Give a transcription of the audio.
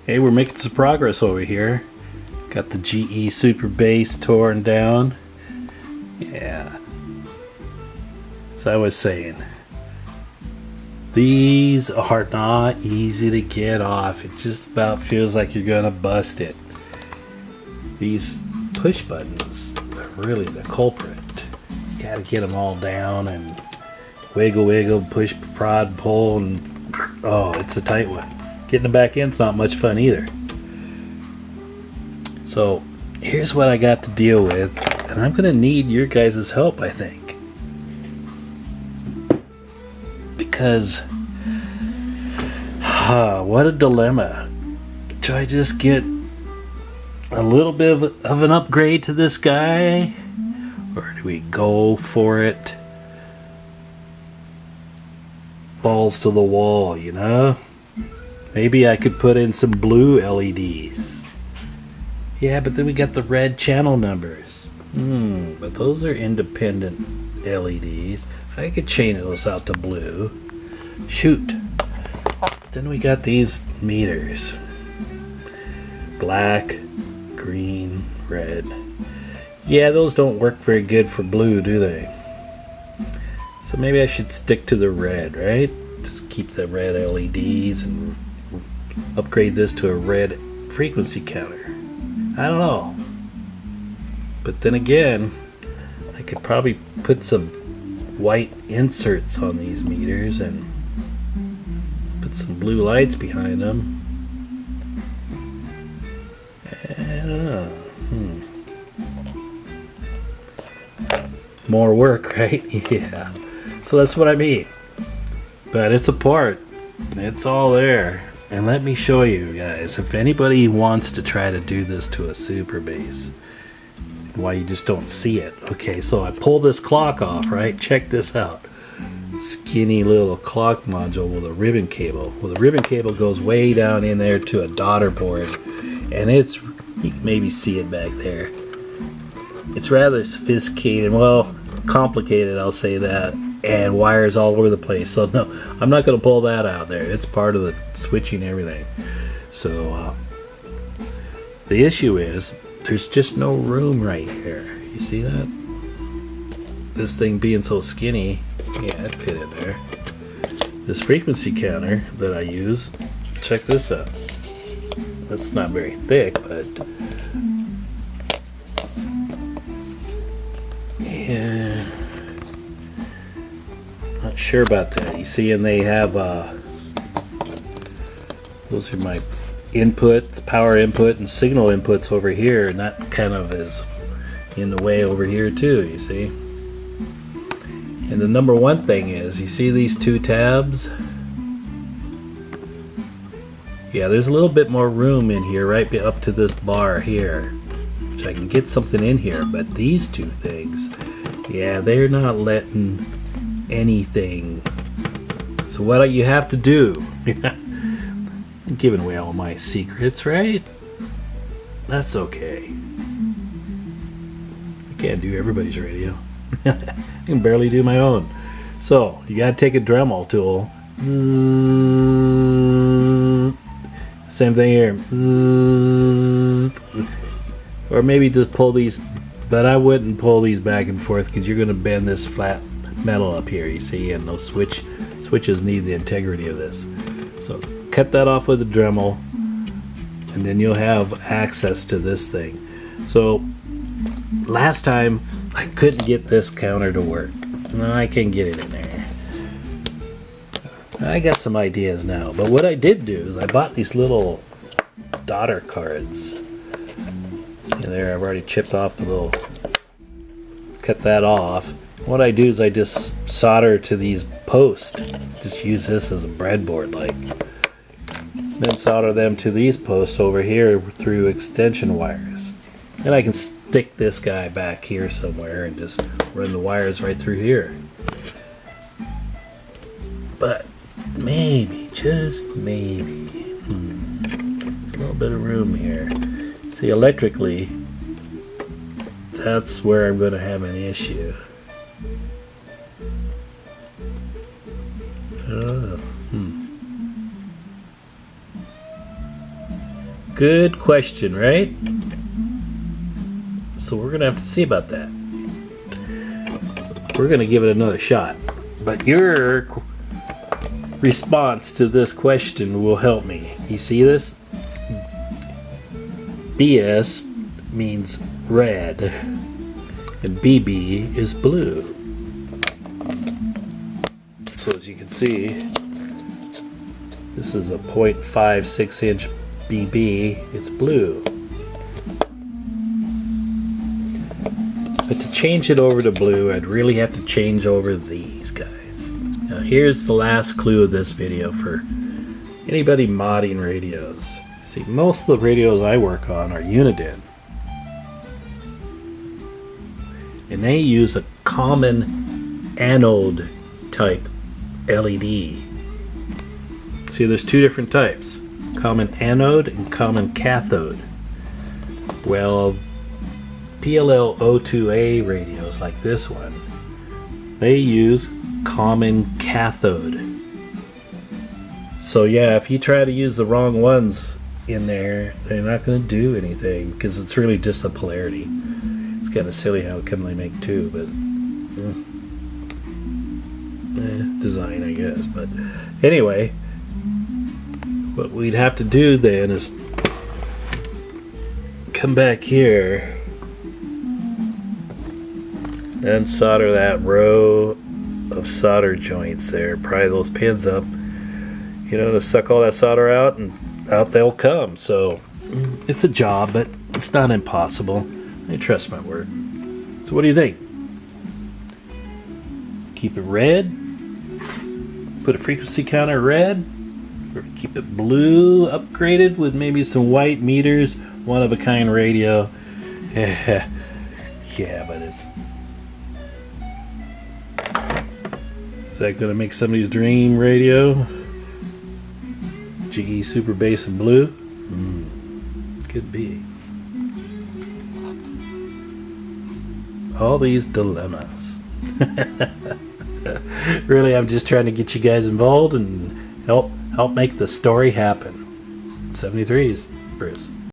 Hey, we're making some progress over here. Got the GE Superbase torn down. Yeah. As I was saying, these are not easy to get off. It just about feels like you're gonna bust it. These push buttons are really the culprit. You gotta get them all down and wiggle, wiggle, push, prod, pull, and oh, it's a tight one. Getting them back in's not much fun either. So here's what I got to deal with, and I'm gonna need your guys' help, I think. Because what a dilemma. Do I just get a little bit of an upgrade to this guy, or do we go for it balls to the wall, you know? Maybe I could put in some blue LEDs. Yeah, but then we got the red channel numbers. But those are independent LEDs. I could change those out to blue. Shoot. Then we got these meters. Black, green, red. Yeah, those don't work very good for blue, do they? So maybe I should stick to the red, right? Just keep the red LEDs and upgrade this to a red frequency counter. I don't know. But then again, I could probably put some white inserts on these meters and put some blue lights behind them. I don't know. More work, right? Yeah. So that's what I mean. But it's a part. It's all there. And let me show you guys, if anybody wants to try to do this to a Superbase, why you just don't see it. Okay, so I pull this clock off, right? Check this out. Skinny little clock module with a ribbon cable. Well, the ribbon cable goes way down in there to a daughter board, and it's, you can maybe see it back there. It's rather sophisticated, well, complicated, I'll say that, and wires all over the place. So no, I'm not going to pull that out there. It's part of the switching everything. So the issue is there's just no room right here. You see that? This thing being so skinny, yeah, it fit in there. This frequency counter that I use, check this out. That's not very thick, but yeah, not sure about that. You see, and they have those are my input, power input and signal inputs over here, and that kind of is in the way over here too, you see. And the number one thing is, you see these two tabs? Yeah, there's a little bit more room in here, right up to this bar here, which I can get something in here, but these two things, yeah, they're not letting anything. So what you have to do, I'm giving away all my secrets, right? That's okay. I can't do everybody's radio. I can barely do my own. So you gotta take a Dremel tool. Same thing here. Or maybe just pull these, but I wouldn't pull these back and forth because you're gonna bend this flat metal up here, you see, and those switches need the integrity of this. So cut that off with a Dremel, and then you'll have access to this thing. So last time I couldn't get this counter to work. No, I can get it in there. I got some ideas now, but what I did do is I bought these little daughter cards. See there, I've already chipped off the little, cut that off. What I do is I just solder to these posts. Just use this as a breadboard, like. Then solder them to these posts over here through extension wires. And I can stick this guy back here somewhere and just run the wires right through here. But maybe, just maybe, there's a little bit of room here. See, electrically, that's where I'm going to have an issue. Good question, right? So we're gonna have to see about that. We're gonna give it another shot. But your response to this question will help me. You see this? BS means red, and BB is blue. So as you can see, this is a 0.56 inch BB, it's blue. But to change it over to blue, I'd really have to change over these guys. Now here's the last clue of this video for anybody modding radios. See, most of the radios I work on are Uniden. And they use a common anode type LED. See, there's two different types. Common anode and common cathode. Well, PLL02A radios like this one, they use common cathode. So yeah, if you try to use the wrong ones in there, they're not going to do anything because it's really just a polarity. It's kind of silly how come they make two, but design, I guess. But anyway, what we'd have to do then is come back here and solder that row of solder joints there. Pry those pins up, you know, to suck all that solder out, and out they'll come. So it's a job, but it's not impossible. I trust my work. So what do you think? Keep it red? Put a frequency counter red? Or keep it blue, upgraded with maybe some white meters, one of a kind radio? Yeah, but is that gonna make somebody's dream radio? GE Superbase in blue? Could be. All these dilemmas. Really, I'm just trying to get you guys involved and help make the story happen. 73s, Bruce.